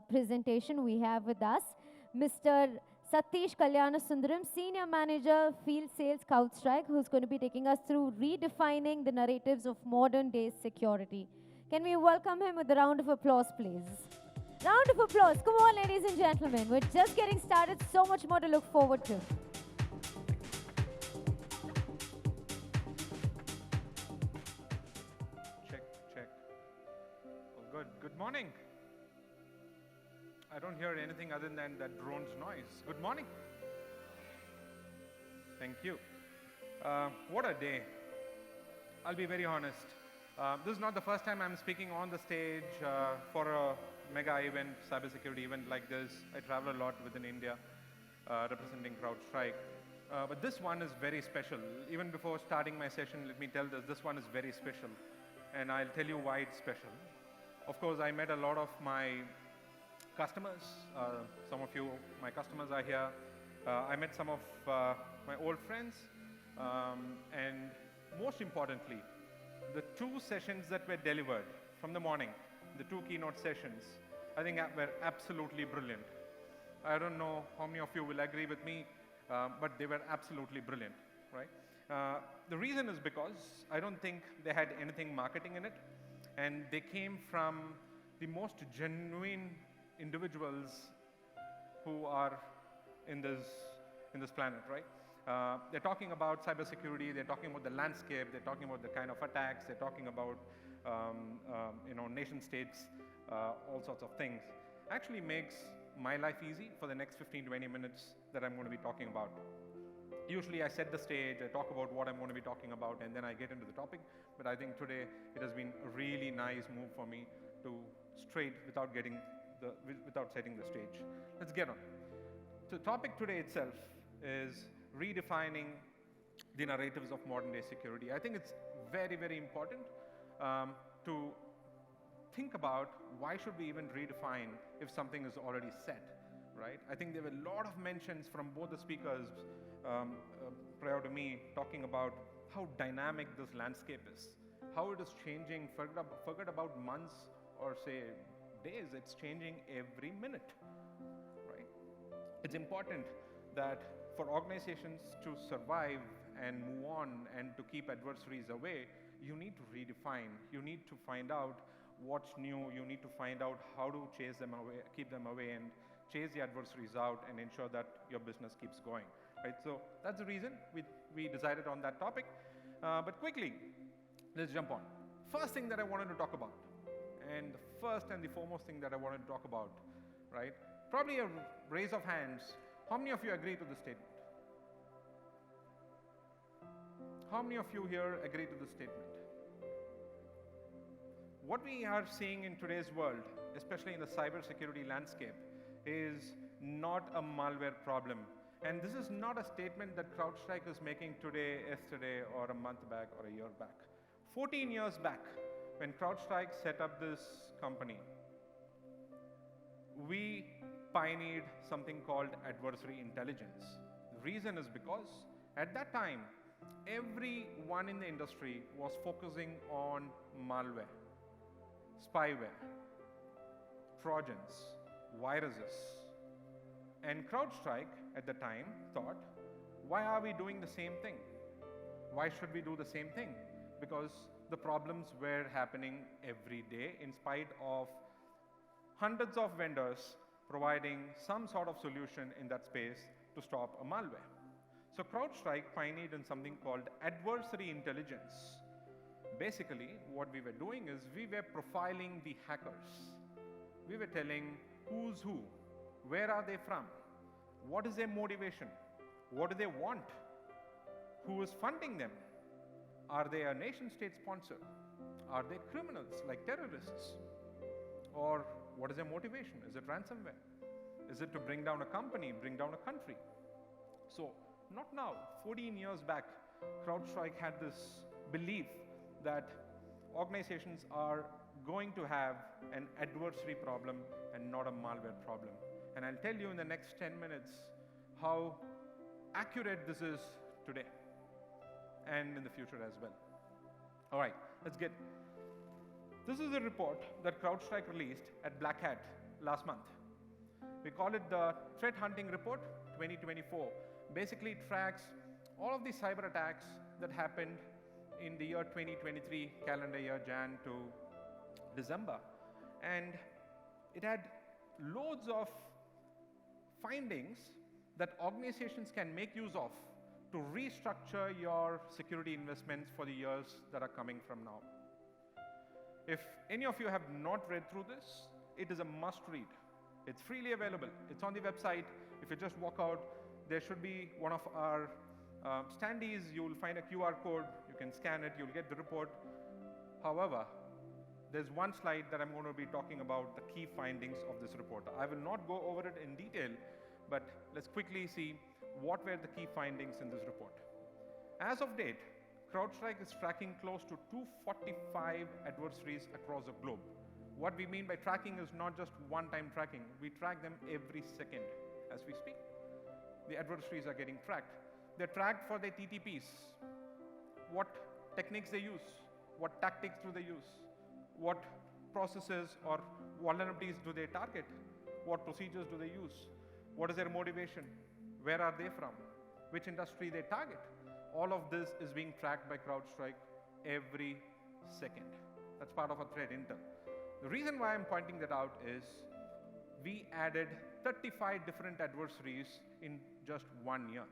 presentation, we have with us Mr. Satheesh Kalyanasundaram, Senior Manager, Field Sales, CrowdStrike, who's going to be taking us through redefining the narratives of modern-day security. Can we welcome him with a round of applause, please? Round of applause. Come on, ladies and gentlemen. We're just getting started. So much more to look forward to. Check, check. Oh, good. Good morning. I don't hear anything other than that drone's noise. Good morning. Thank you. What a day. I'll be very honest. This is not the first time I'm speaking on the stage for a mega event, cybersecurity event like this. I travel a lot within India, representing CrowdStrike. But this one is very special. Even before starting my session, let me tell this one is very special. And I'll tell you why it's special. Of course, I met a lot of my customers. Some of you, my customers are here. I met some of my old friends. And most importantly, the 2 sessions that were delivered from the morning, the 2 keynote sessions, I think were absolutely brilliant. I don't know how many of you will agree with me, but they were absolutely brilliant, right? The reason is because I don't think they had anything marketing in it, and they came from the most genuine individuals who are in this planet, right? They're talking about cybersecurity, they're talking about the landscape, they're talking about the kind of attacks, they're talking about nation states, all sorts of things. Actually makes my life easy for the next 15-20 minutes that I'm going to be talking about. Usually I set the stage, I talk about what I'm going to be talking about, and then I get into the topic. But I think today it has been a really nice move for me to straight without setting the stage. Let's get on. So the topic today itself is redefining the narratives of modern day security. I think it's very, very important to think about why should we even redefine if something is already set, right? I think there were a lot of mentions from both the speakers prior to me talking about how dynamic this landscape is, how it is changing, forget about months or say days, it's changing every minute, right? It's important that for organizations to survive and move on and to keep adversaries away, you need to redefine. You need to find out what's new. You need to find out how to chase them away, keep them away, and chase the adversaries out and ensure that your business keeps going. Right? So that's the reason we decided on that topic. But quickly, let's jump on. First thing that I wanted to talk about, and the first and the foremost thing that I wanted to talk about, right? Probably a raise of hands. How many of you agree to this statement? How many of you here agree to this statement? What we are seeing in today's world, especially in the cybersecurity landscape, is not a malware problem. And this is not a statement that CrowdStrike is making today, yesterday, or a month back, or a year back. 14 years back, when CrowdStrike set up this company, we pioneered something called adversary intelligence. The reason is because at that time, everyone in the industry was focusing on malware, spyware, trojans, viruses. And CrowdStrike at the time thought, why are we doing the same thing? Why should we do the same thing? Because the problems were happening every day in spite of hundreds of vendors providing some sort of solution in that space to stop a malware. So CrowdStrike pioneered in something called adversary intelligence. Basically, what we were doing is we were profiling the hackers. We were telling who's who, where are they from, what is their motivation, what do they want, who is funding them, are they a nation state sponsor, are they criminals like terrorists, or what is their motivation? Is it ransomware? Is it to bring down a company, bring down a country? So not now, 14 years back, CrowdStrike had this belief that organizations are going to have an adversary problem and not a malware problem. And I'll tell you in the next 10 minutes how accurate this is today and in the future as well. All right, let's get. This is a report that CrowdStrike released at Black Hat last month. We call it the Threat Hunting Report 2024. Basically, it tracks all of the cyber attacks that happened in the year 2023, calendar year, Jan to December. And it had loads of findings that organizations can make use of to restructure your security investments for the years that are coming from now. If any of you have not read through this, it is a must read. It's freely available. It's on the website. If you just walk out, there should be one of our standees. You'll find a QR code. You can scan it. You'll get the report. However, there's one slide that I'm going to be talking about the key findings of this report. I will not go over it in detail, but let's quickly see what were the key findings in this report. As of date, CrowdStrike is tracking close to 245 adversaries across the globe. What we mean by tracking is not just one-time tracking. We track them every second as we speak. The adversaries are getting tracked. They're tracked for their TTPs, what techniques they use, what tactics do they use, what processes or vulnerabilities do they target, what procedures do they use, what is their motivation, where are they from, which industry they target. All of this is being tracked by CrowdStrike every second. That's part of our threat intel. The reason why I'm pointing that out is we added 35 different adversaries in just 1 year,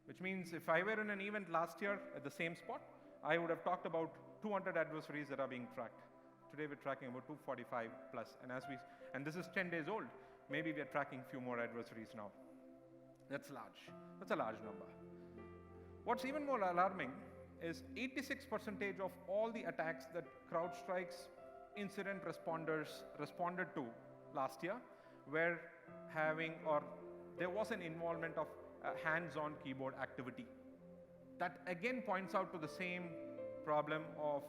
which means if I were in an event last year at the same spot, I would have talked about 200 adversaries that are being tracked. Today we're tracking about 245 plus, and this is 10 days old. Maybe we are tracking a few more adversaries now. That's large. That's a large number. What's even more alarming is 86% of all the attacks that CrowdStrike's incident responders responded to last year were having, or there was an involvement of hands-on keyboard activity. That again points out to the same problem of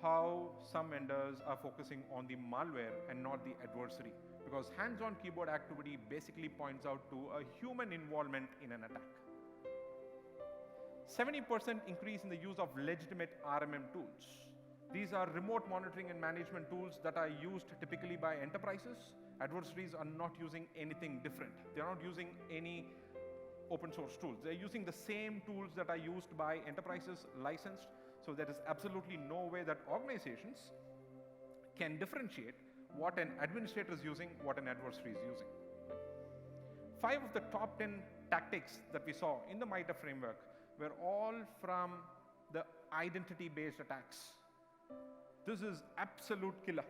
how some vendors are focusing on the malware and not the adversary, because hands-on keyboard activity basically points out to a human involvement in an attack. 70% increase in the use of legitimate RMM tools. These are remote monitoring and management tools that are used typically by enterprises. Adversaries are not using anything different. They're not using any open source tools. They're using the same tools that are used by enterprises licensed. So there is absolutely no way that organizations can differentiate what an administrator is using, what an adversary is using. 5 of the top 10 tactics that we saw in the MITRE framework were all from the identity-based attacks. This is absolute killer.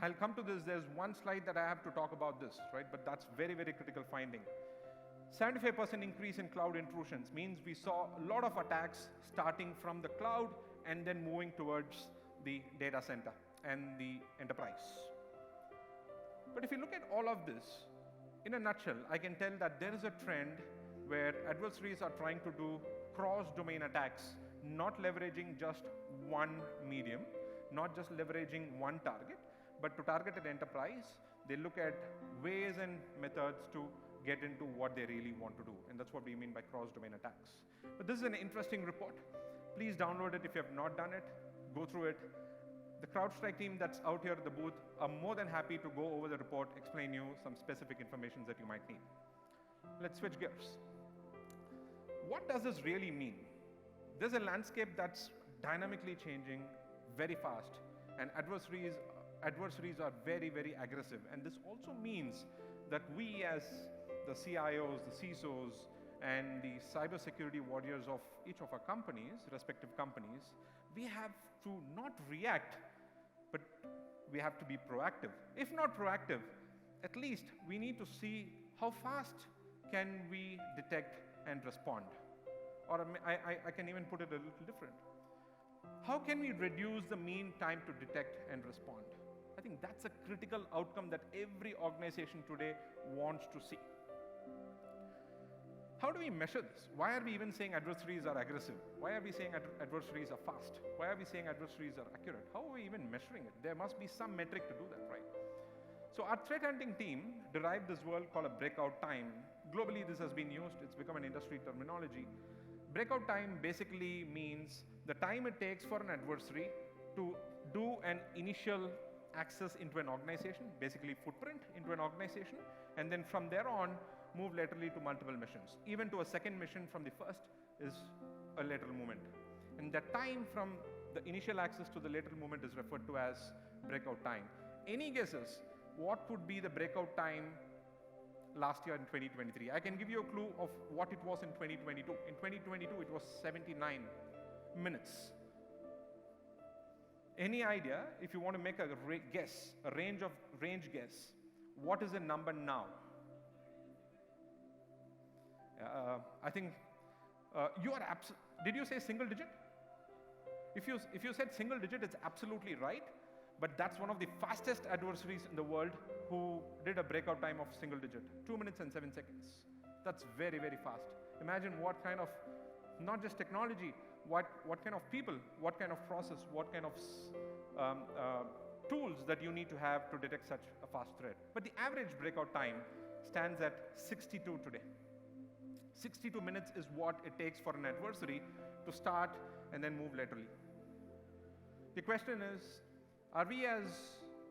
I'll come to this. There's one slide that I have to talk about this, right? But that's very, very critical finding. 75% increase in cloud intrusions means we saw a lot of attacks starting from the cloud and then moving towards the data center and the enterprise. But if you look at all of this, in a nutshell, I can tell that there is a trend where adversaries are trying to do cross-domain attacks, not leveraging just one medium, not just leveraging one target, but to target an enterprise, they look at ways and methods to get into what they really want to do. And that's what we mean by cross-domain attacks. But this is an interesting report. Please download it if you have not done it. Go through it. The CrowdStrike team that's out here at the booth are more than happy to go over the report, explain you some specific information that you might need. Let's switch gears. What does this really mean? There's a landscape that's dynamically changing very fast, and adversaries are very, very aggressive. And this also means that we as the CIOs, the CISOs, and the cybersecurity warriors of each of our companies, respective companies, we have to not react, but we have to be proactive. If not proactive, at least we need to see how fast can we detect and respond. Or I can even put it a little different. How can we reduce the mean time to detect and respond? I think that's a critical outcome that every organization today wants to see. How do we measure this? Why are we even saying adversaries are aggressive? Why are we saying adversaries are fast? Why are we saying adversaries are accurate? How are we even measuring it? There must be some metric to do that, right? So our threat hunting team derived this word called a breakout time. Globally, this has been used. It's become an industry terminology. Breakout time basically means the time it takes for an adversary to do an initial access into an organization, basically footprint into an organization, and then from there on, move laterally to multiple missions. Even to a second mission from the first is a lateral movement. And the time from the initial access to the lateral movement is referred to as breakout time. Any guesses what would be the breakout time last year in 2023? I can give you a clue of what it was in 2022. In 2022, it was 79 minutes. Any idea, if you want to make a guess, a range guess, what is the number now? I think you are did you say single digit? If you said single digit, it's absolutely right, but that's one of the fastest adversaries in the world who did a breakout time of single digit, 2 minutes and 7 seconds. That's very, very fast. Imagine what kind of, not just technology, what kind of people, what kind of process, what kind of tools that you need to have to detect such a fast threat. But the average breakout time stands at 62 today. 62 minutes is what it takes for an adversary to start and then move laterally. The question is, are we as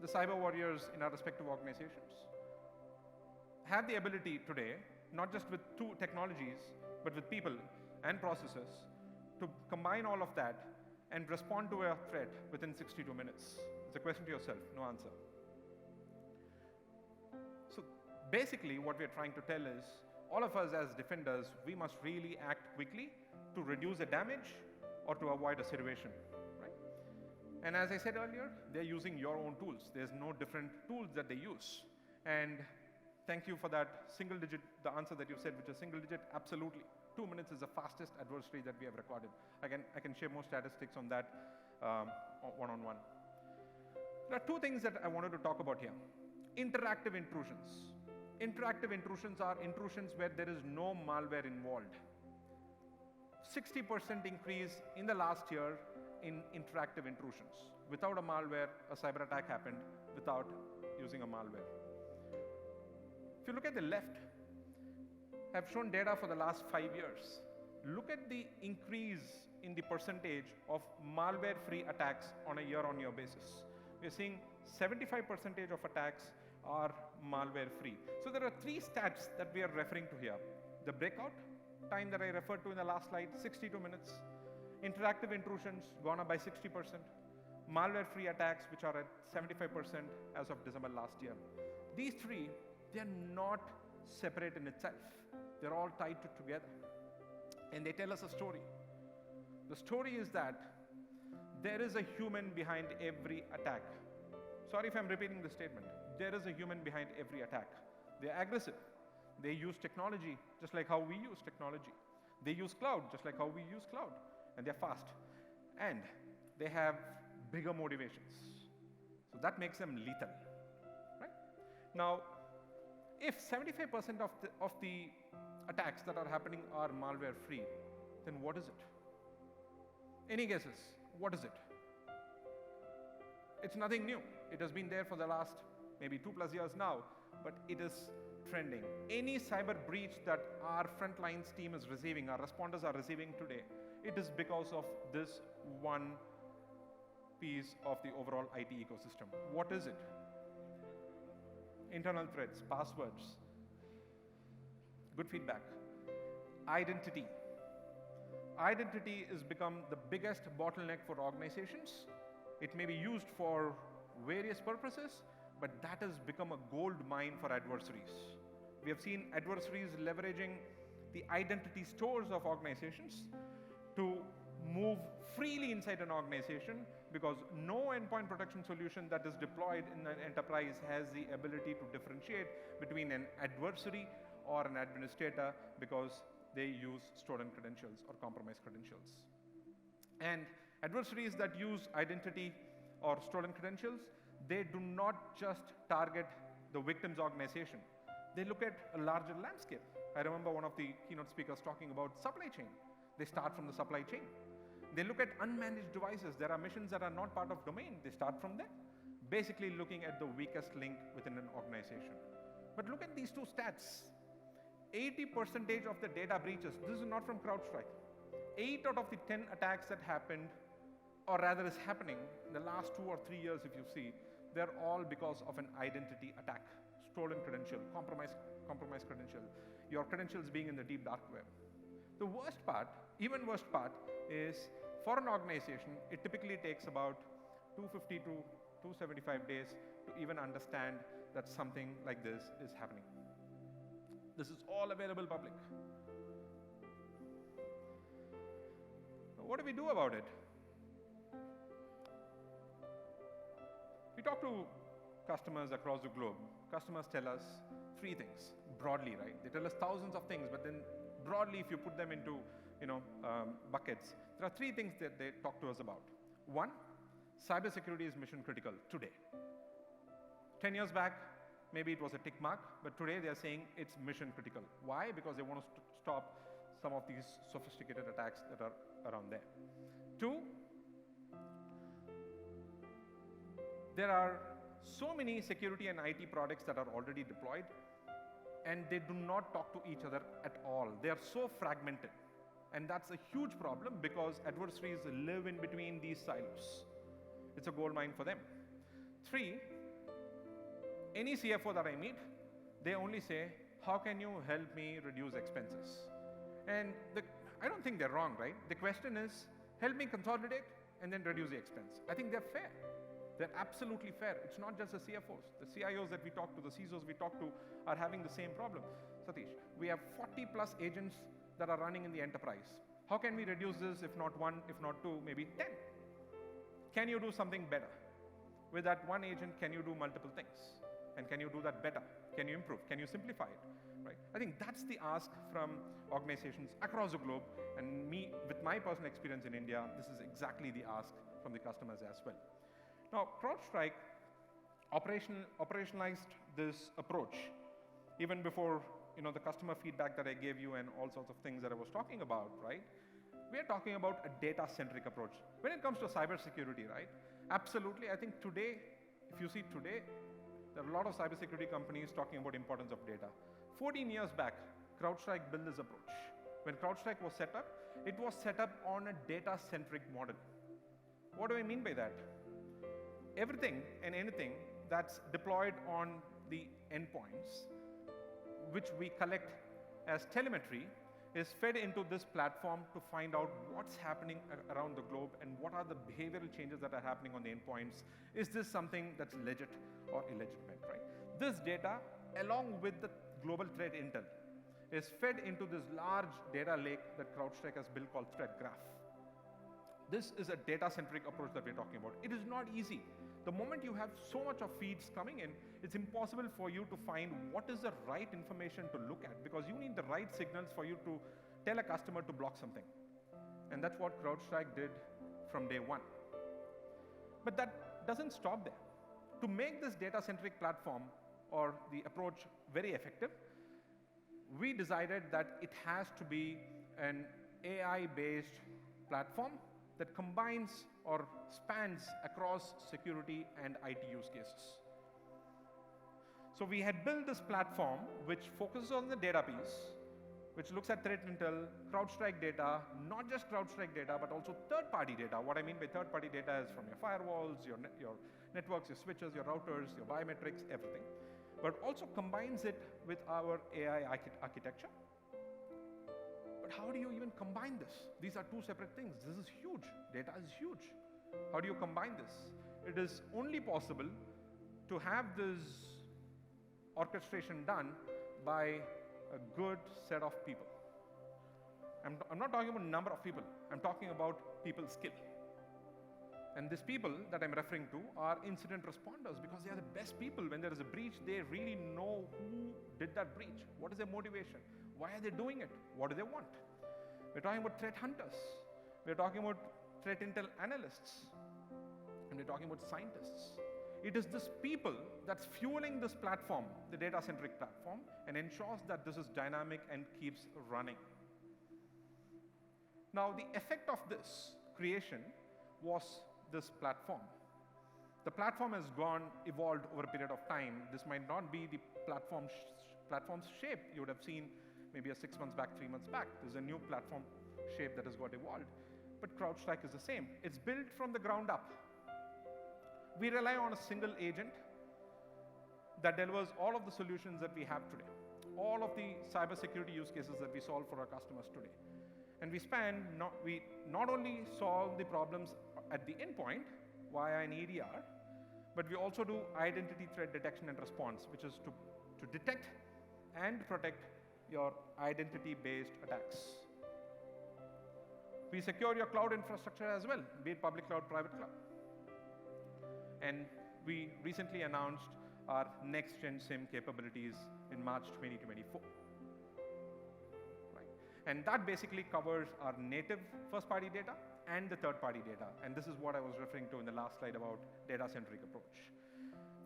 the cyber warriors in our respective organizations have the ability today, not just with two technologies, but with people and processes, to combine all of that and respond to a threat within 62 minutes? It's a question to yourself, no answer. So basically what we're trying to tell is, all of us as defenders, we must really act quickly to reduce the damage or to avoid a situation, right? And as I said earlier, they're using your own tools. There's no different tools that they use. And thank you for that single digit, the answer that you said, which is single digit, absolutely. 2 minutes is the fastest adversary that we have recorded. I can share more statistics on that one-on-one. There are two things that I wanted to talk about here. Interactive intrusions. Interactive intrusions are intrusions where there is no malware involved. 60% increase in the last year in interactive intrusions. Without a malware, a cyber attack happened without using a malware. If you look at the left, I've shown data for the last 5 years. Look at the increase in the percentage of malware-free attacks on a year-on-year basis. We're seeing 75% of attacks are malware-free. So there are three stats that we are referring to here. The breakout time that I referred to in the last slide, 62 minutes. Interactive intrusions gone up by 60%. Malware-free attacks, which are at 75% as of December last year. These three, they are not separate in itself. They're all tied together. And they tell us a story. The story is that there is a human behind every attack. Sorry if I'm repeating the statement. There is a human behind every attack. They're aggressive. They use technology just like how we use technology. They use cloud just like how we use cloud. And they're fast. And they have bigger motivations. So that makes them lethal, right? Now, if 75% of the attacks that are happening are malware-free, then what is it? Any guesses? What is it? It's nothing new. It has been there for the last maybe 2+ years now, but it is trending. Any cyber breach that our frontlines team is receiving, our responders are receiving today, it is because of this one piece of the overall IT ecosystem. What is it? Internal threats, passwords. Good feedback. Identity. Identity has become the biggest bottleneck for organizations. It may be used for various purposes, but that has become a gold mine for adversaries. We have seen adversaries leveraging the identity stores of organizations to move freely inside an organization, because no endpoint protection solution that is deployed in an enterprise has the ability to differentiate between an adversary or an administrator, because they use stolen credentials or compromised credentials. And adversaries that use identity or stolen credentials, they do not just target the victim's organization. They look at a larger landscape. I remember one of the keynote speakers talking about supply chain. They start from the supply chain. They look at unmanaged devices. There are missions that are not part of domain. They start from there, basically looking at the weakest link within an organization. But look at these two stats. 80% of the data breaches, this is not from CrowdStrike. 8 out of the 10 attacks that happened, or rather is happening in the last 2 or 3 years, if you see, they're all because of an identity attack, stolen credential, compromised credential, your credentials being in the deep dark web. The worst part, even worst part, is for an organization, it typically takes about 250 to 275 days to even understand that something like this is happening. This is all available public. Now, what do we do about it? We talk to customers across the globe. Customers tell us three things, broadly, right? They tell us thousands of things, but then broadly, if you put them into buckets, there are three things that they talk to us about. One, cybersecurity is mission critical today. 10 years back, maybe it was a tick mark, but today they are saying it's mission critical. Why? Because they want to stop some of these sophisticated attacks that are around there. Two, there are so many security and IT products that are already deployed, and they do not talk to each other at all. They are so fragmented. And that's a huge problem because adversaries live in between these silos. It's a gold mine for them. Three, any CFO that I meet, they only say, how can you help me reduce expenses? And I don't think they're wrong, right? The question is, help me consolidate and then reduce the expense. I think they're fair. They're absolutely fair. It's not just the CFOs. The CIOs that we talk to, the CISOs we talk to are having the same problem. Satish, we have 40 plus agents that are running in the enterprise. How can we reduce this, if not one, if not two, maybe 10? Can you do something better? With that one agent, can you do multiple things? And can you do that better? Can you improve? Can you simplify it? Right? I think that's the ask from organizations across the globe. And me, with my personal experience in India, this is exactly the ask from the customers as well. Now, CrowdStrike operationalized this approach even before the customer feedback that I gave you and all sorts of things that I was talking about, right? We are talking about a data-centric approach. When it comes to cybersecurity, right? Absolutely, I think today, if you see today, there are a lot of cybersecurity companies talking about importance of data. 14 years back, CrowdStrike built this approach. When CrowdStrike was set up, it was set up on a data-centric model. What do I mean by that? Everything and anything that's deployed on the endpoints, which we collect as telemetry, is fed into this platform to find out what's happening around the globe and what are the behavioral changes that are happening on the endpoints. Is this something that's legit or illegitimate, right? This data, along with the global threat intel, is fed into this large data lake that CrowdStrike has built called Threat Graph. This is a data-centric approach that we're talking about. It is not easy. The moment you have so much of feeds coming in, it's impossible for you to find what is the right information to look at, because you need the right signals for you to tell a customer to block something. And that's what CrowdStrike did from day one. But that doesn't stop there. To make this data-centric platform or the approach very effective, we decided that it has to be an AI-based platform that combines or spans across security and IT use cases. So we had built this platform which focuses on the data piece, which looks at threat intel, CrowdStrike data, not just CrowdStrike data, but also third-party data. What I mean by third-party data is from your firewalls, your networks, your switches, your routers, your biometrics, everything. But also combines it with our AI architecture. But how do you even combine this? These are two separate things. This is huge. Data is huge. How do you combine this? It is only possible to have this orchestration done by a good set of people. I'm not talking about number of people. I'm talking about people's skill. And these people that I'm referring to are incident responders, because they are the best people. When there is a breach, they really know who did that breach. What is their motivation? Why are they doing it? What do they want? We're talking about threat hunters. We're talking about threat intel analysts. And we're talking about scientists. It is this people that's fueling this platform, the data-centric platform, and ensures that this is dynamic and keeps running. Now, the effect of this creation was this platform. The platform has evolved over a period of time. This might not be the platform's shape you would have seen maybe 6 months back, 3 months back. There's a new platform shape that has got evolved. But CrowdStrike is the same. It's built from the ground up. We rely on a single agent that delivers all of the solutions that we have today, all of the cybersecurity use cases that we solve for our customers today. And we not only solve the problems at the endpoint via an EDR, but we also do identity threat detection and response, which is to detect and protect your identity-based attacks. We secure your cloud infrastructure as well, be it public cloud, private cloud. And we recently announced our next-gen SIEM capabilities in March 2024. Right. And that basically covers our native first-party data and the third-party data. And this is what I was referring to in the last slide about data-centric approach.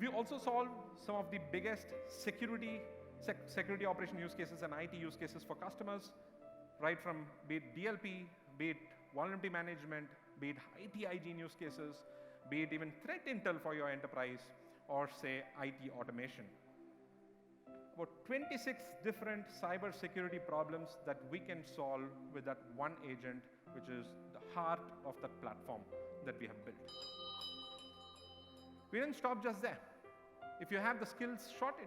We also solve some of the biggest security operation use cases and IT use cases for customers, right from be it DLP, be it vulnerability management, be it IT hygiene use cases, be it even threat intel for your enterprise, or say IT automation. About 26 different cybersecurity problems that we can solve with that one agent, which is the heart of that platform that we have built. We didn't stop just there. If you have the skills shortage,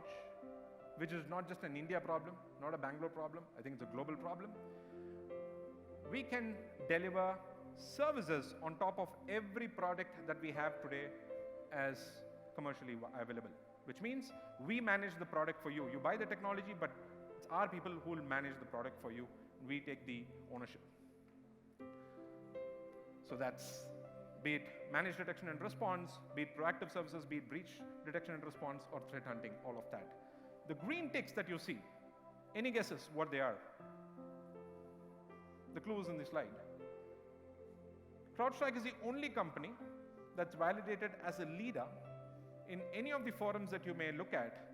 which is not just an India problem, not a Bangalore problem, I think it's a global problem, we can deliver services on top of every product that we have today as commercially available, which means we manage the product for you. You buy the technology, but it's our people who will manage the product for you. We take the ownership. So that's, be it managed detection and response, be it proactive services, be it breach detection and response, or threat hunting, all of that. The green ticks that you see, any guesses what they are? The clue is in the slide. CrowdStrike is the only company that's validated as a leader in any of the forums that you may look at,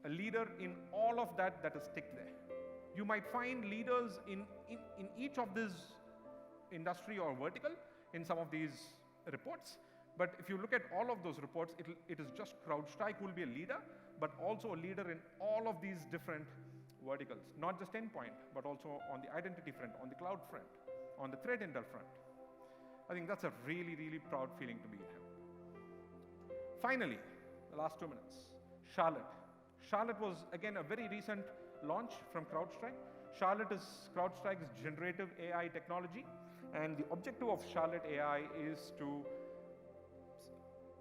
a leader in all of that is ticked there. You might find leaders in each of this industry or vertical in some of these reports, but if you look at all of those reports, it is just CrowdStrike will be a leader, but also a leader in all of these different verticals, not just endpoint, but also on the identity front, on the cloud front, on the threat intel front. I think that's a really, really proud feeling to be here. Finally, the last 2 minutes, Charlotte. Charlotte was, again, a very recent launch from CrowdStrike. Charlotte is CrowdStrike's generative AI technology, and the objective of Charlotte AI is to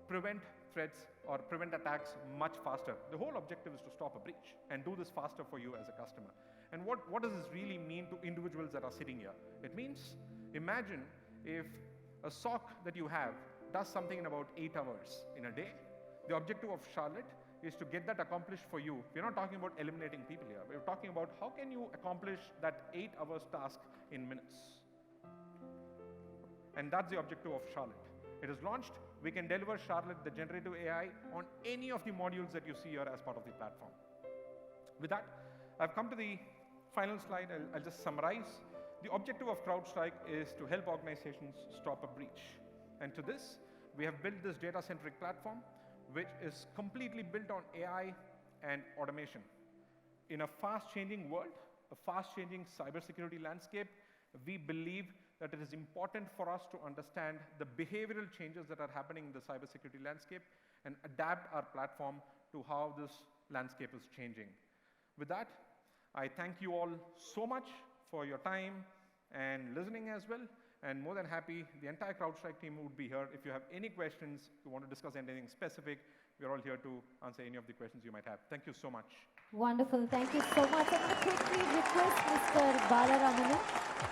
prevent threats or prevent attacks much faster. The whole objective is to stop a breach and do this faster for you as a customer. And what does this really mean to individuals that are sitting here? It means, imagine if a SOC that you have does something in about 8 hours in a day. The objective of Charlotte is to get that accomplished for you. We're not talking about eliminating people here. We're talking about how can you accomplish that 8 hours task in minutes. And that's the objective of Charlotte. It is launched. We can deliver Charlotte, the generative AI, on any of the modules that you see here as part of the platform. With that, I've come to the final slide. I'll just summarize. The objective of CrowdStrike is to help organizations stop a breach. And to this, we have built this data-centric platform, which is completely built on AI and automation. In a fast-changing world, a fast-changing cybersecurity landscape, we believe that it is important for us to understand the behavioral changes that are happening in the cybersecurity landscape and adapt our platform to how this landscape is changing. With that, I thank you all so much for your time and listening as well, and more than happy, the entire CrowdStrike team would be here. If you have any questions, if you want to discuss anything specific, we're all here to answer any of the questions you might have. Thank you so much. Wonderful. Thank you so much. I'm going to quickly request Mr. Balaramanan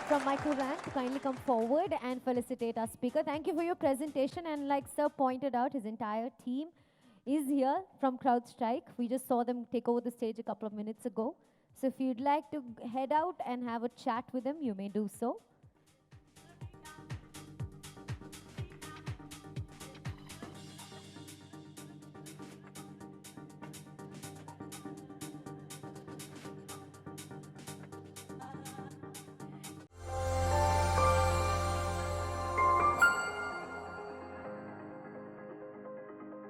from Microrank to kindly come forward and felicitate our speaker. Thank you for your presentation. And like Sir pointed out, his entire team is here from CrowdStrike. We just saw them take over the stage a couple of minutes ago. So if you'd like to head out and have a chat with them, you may do so.